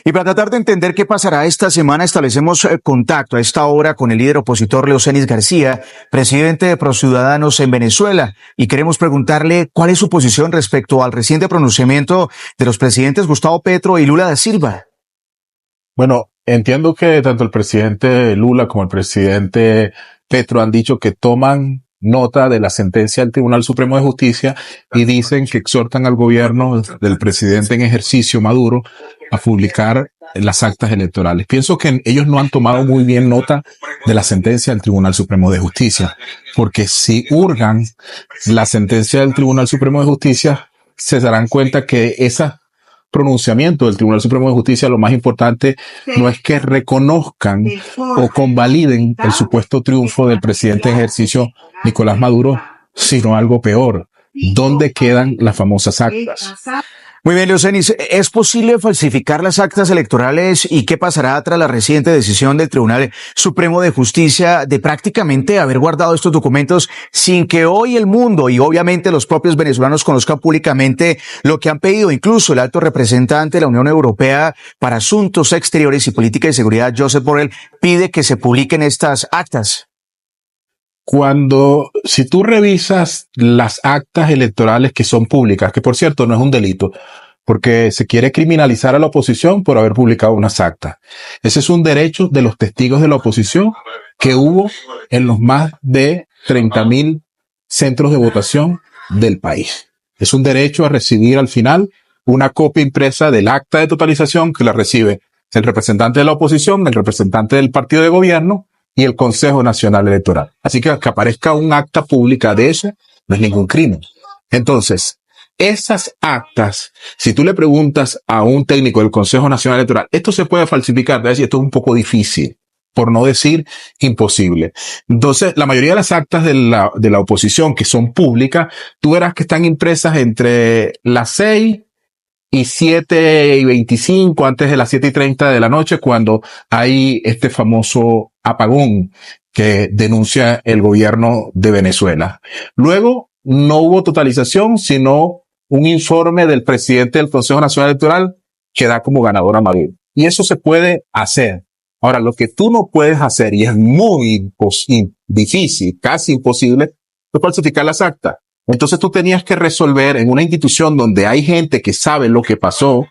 Y para tratar de entender qué pasará esta semana, establecemos contacto a esta hora con el líder opositor Leocenis García, presidente de ProCiudadanos en Venezuela, y queremos preguntarle cuál es su posición respecto al reciente pronunciamiento de los presidentes Gustavo Petro y Lula da Silva. Bueno, entiendo que tanto el presidente Lula como el presidente Petro han dicho que toman nota de la sentencia del Tribunal Supremo de Justicia y dicen que exhortan al gobierno del presidente en ejercicio Maduro a publicar las actas electorales. Pienso que ellos no han tomado muy bien nota de la sentencia del Tribunal Supremo de Justicia, porque si hurgan la sentencia del Tribunal Supremo de Justicia, se darán cuenta que esa pronunciamiento del Tribunal Supremo de Justicia, lo más importante no es que reconozcan o convaliden el supuesto triunfo del presidente en ejercicio Nicolás Maduro, sino algo peor. ¿Dónde quedan las famosas actas? Muy bien, Leocenis, ¿es posible falsificar las actas electorales y qué pasará tras la reciente decisión del Tribunal Supremo de Justicia de prácticamente haber guardado estos documentos sin que hoy el mundo y obviamente los propios venezolanos conozcan públicamente lo que han pedido? Incluso el alto representante de la Unión Europea para Asuntos Exteriores y Política de Seguridad, Josep Borrell, pide que se publiquen estas actas. Si tú revisas las actas electorales que son públicas, que por cierto no es un delito, porque se quiere criminalizar a la oposición por haber publicado unas actas. Ese es un derecho de los testigos de la oposición que hubo en los más de 30.000 centros de votación del país. Es un derecho a recibir al final una copia impresa del acta de totalización que la recibe el representante de la oposición, el representante del partido de gobierno y el Consejo Nacional Electoral. Así que aparezca un acta pública de eso no es ningún crimen. Entonces, esas actas, si tú le preguntas a un técnico del Consejo Nacional Electoral, esto se puede falsificar, de decir, esto es un poco difícil, por no decir imposible. Entonces, la mayoría de las actas de la oposición que son públicas, tú verás que están impresas entre las 6 y 7:25, antes de las 7:30 de la noche, cuando hay este famoso apagón que denuncia el gobierno de Venezuela. Luego, no hubo totalización, sino un informe del presidente del Consejo Nacional Electoral que da como ganador a Maduro. Y eso se puede hacer. Ahora, lo que tú no puedes hacer, y es muy difícil, casi imposible, es falsificar las actas. Entonces tú tenías que resolver en una institución donde hay gente que sabe lo que pasó,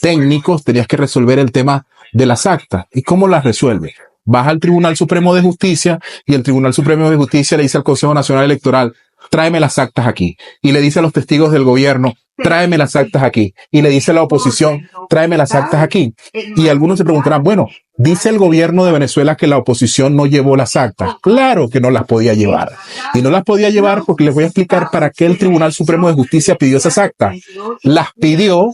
técnicos, tenías que resolver el tema de las actas. ¿Y cómo las resuelves? Vas al Tribunal Supremo de Justicia y el Tribunal Supremo de Justicia le dice al Consejo Nacional Electoral, tráeme las actas aquí. Y le dice a los testigos del gobierno, tráeme las actas aquí. Y le dice a la oposición, tráeme las actas aquí. Y algunos se preguntarán, bueno, dice el gobierno de Venezuela que la oposición no llevó las actas. Claro que no las podía llevar. Y no las podía llevar porque les voy a explicar para qué el Tribunal Supremo de Justicia pidió esas actas. Las pidió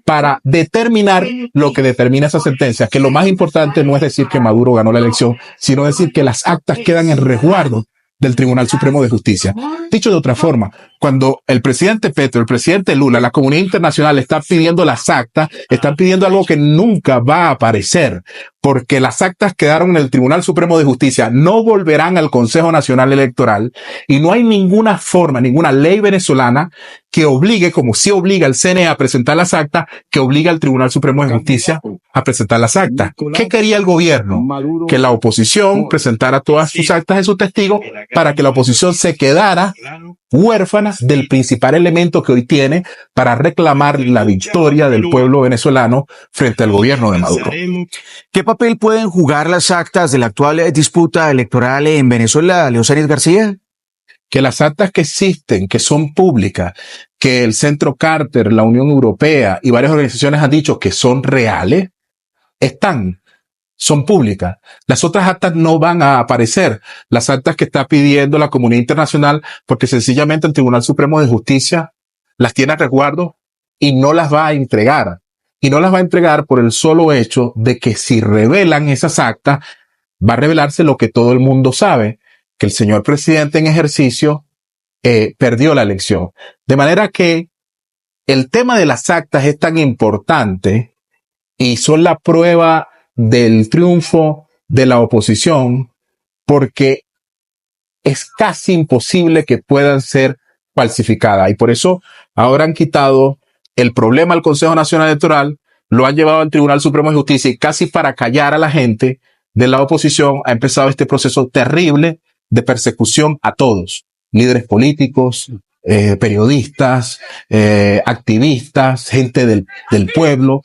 para determinar lo que determina esa sentencia, que lo más importante no es decir que Maduro ganó la elección, sino decir que las actas quedan en resguardo del Tribunal Supremo de Justicia. Dicho de otra forma, cuando el presidente Petro, el presidente Lula, la comunidad internacional está pidiendo las actas, están pidiendo algo que nunca va a aparecer, porque las actas quedaron en el Tribunal Supremo de Justicia, no volverán al Consejo Nacional Electoral, y no hay ninguna forma, ninguna ley venezolana que obligue, como sí obliga al CNE a presentar las actas, que obliga al Tribunal Supremo de Justicia a presentar las actas. ¿Qué quería el gobierno? Que la oposición presentara todas sus actas de sus testigos para que la oposición se quedara huérfana del principal elemento que hoy tiene para reclamar la victoria del pueblo venezolano frente al gobierno de Maduro. ¿Qué papel pueden jugar las actas de la actual disputa electoral en Venezuela, Leocenis García? Que las actas que existen, que son públicas, que el Centro Carter, la Unión Europea y varias organizaciones han dicho que son reales, son públicas. Las otras actas no van a aparecer. Las actas que está pidiendo la comunidad internacional, porque sencillamente el Tribunal Supremo de Justicia las tiene a resguardo y no las va a entregar. Y no las va a entregar por el solo hecho de que si revelan esas actas, va a revelarse lo que todo el mundo sabe, que el señor presidente en ejercicio perdió la elección. De manera que el tema de las actas es tan importante y son la prueba del triunfo de la oposición, porque es casi imposible que puedan ser falsificadas. Y por eso ahora han quitado el problema al Consejo Nacional Electoral lo han llevado al Tribunal Supremo de Justicia y casi para callar a la gente de la oposición ha empezado este proceso terrible de persecución a todos, líderes políticos, periodistas, activistas, gente del pueblo,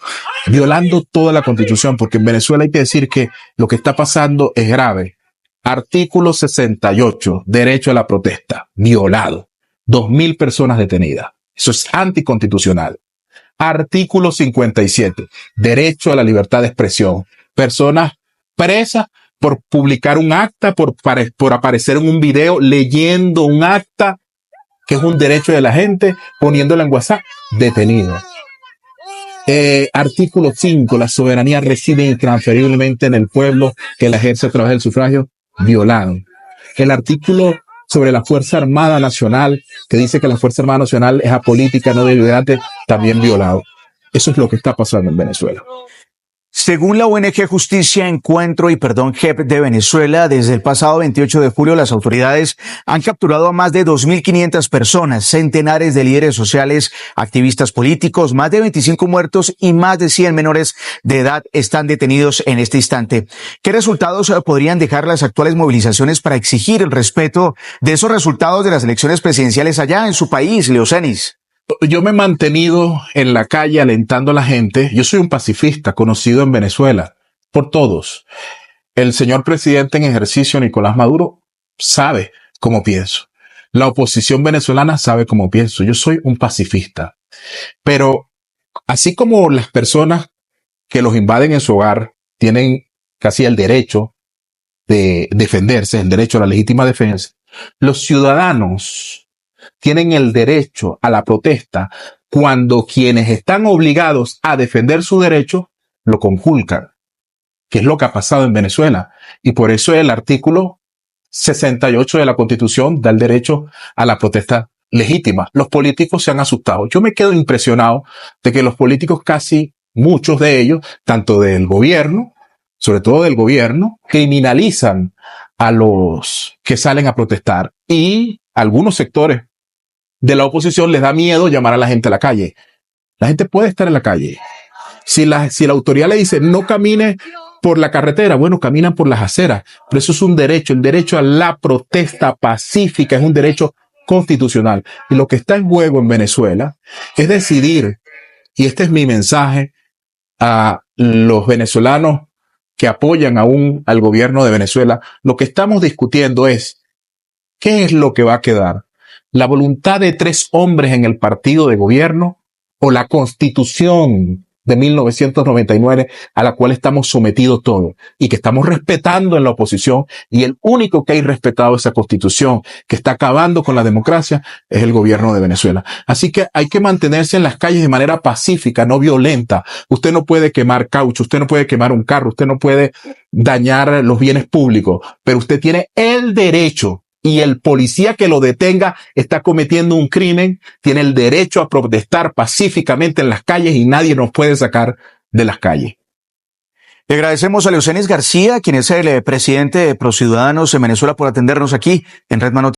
violando toda la Constitución, porque en Venezuela hay que decir que lo que está pasando es grave. Artículo 68, derecho a la protesta, violado. 2.000 personas detenidas. Eso es anticonstitucional. Artículo 57, derecho a la libertad de expresión. Personas presas por publicar un acta, por aparecer en un video leyendo un acta, que es un derecho de la gente, poniéndola en WhatsApp, detenido. Artículo 5, la soberanía reside intransferiblemente en el pueblo que la ejerce a través del sufragio, violado. El artículo sobre la Fuerza Armada Nacional, que dice que la Fuerza Armada Nacional es apolítica, no deliberante, también violado. Eso es lo que está pasando en Venezuela. Según la ONG Justicia, Encuentro y Perdón JEP de Venezuela, desde el pasado 28 de julio las autoridades han capturado a más de 2.500 personas, centenares de líderes sociales, activistas políticos, más de 25 muertos y más de 100 menores de edad están detenidos en este instante. ¿Qué resultados podrían dejar las actuales movilizaciones para exigir el respeto de esos resultados de las elecciones presidenciales allá en su país, Leocenis? Yo me he mantenido en la calle alentando a la gente. Yo soy un pacifista conocido en Venezuela por todos. El señor presidente en ejercicio, Nicolás Maduro, sabe cómo pienso. La oposición venezolana sabe cómo pienso. Yo soy un pacifista. Pero así como las personas que los invaden en su hogar tienen casi el derecho de defenderse, el derecho a la legítima defensa, los ciudadanos tienen el derecho a la protesta cuando quienes están obligados a defender su derecho lo conculcan, que es lo que ha pasado en Venezuela. Y por eso el artículo 68 de la Constitución da el derecho a la protesta legítima. Los políticos se han asustado. Yo me quedo impresionado de que los políticos, casi muchos de ellos, tanto del gobierno, sobre todo del gobierno, criminalizan a los que salen a protestar, y algunos sectores de la oposición les da miedo llamar a la gente a la calle. La gente puede estar en la calle. Si la autoridad le dice no camine por la carretera, bueno, caminan por las aceras. Pero eso es un derecho. El derecho a la protesta pacífica es un derecho constitucional. Y lo que está en juego en Venezuela es decidir, y este es mi mensaje a los venezolanos que apoyan aún al gobierno de Venezuela, lo que estamos discutiendo es ¿qué es lo que va a quedar? ¿La voluntad de 3 hombres en el partido de gobierno o la Constitución de 1999 a la cual estamos sometidos todos y que estamos respetando en la oposición? Y el único que ha irrespetado esa Constitución, que está acabando con la democracia, es el gobierno de Venezuela. Así que hay que mantenerse en las calles de manera pacífica, no violenta. Usted no puede quemar caucho, usted no puede quemar un carro, usted no puede dañar los bienes públicos, pero usted tiene el derecho, y el policía que lo detenga está cometiendo un crimen, tiene el derecho a protestar pacíficamente en las calles y nadie nos puede sacar de las calles. Le agradecemos a Leocenis García, quien es el presidente de ProCiudadanos en Venezuela, por atendernos aquí en Red Noticias.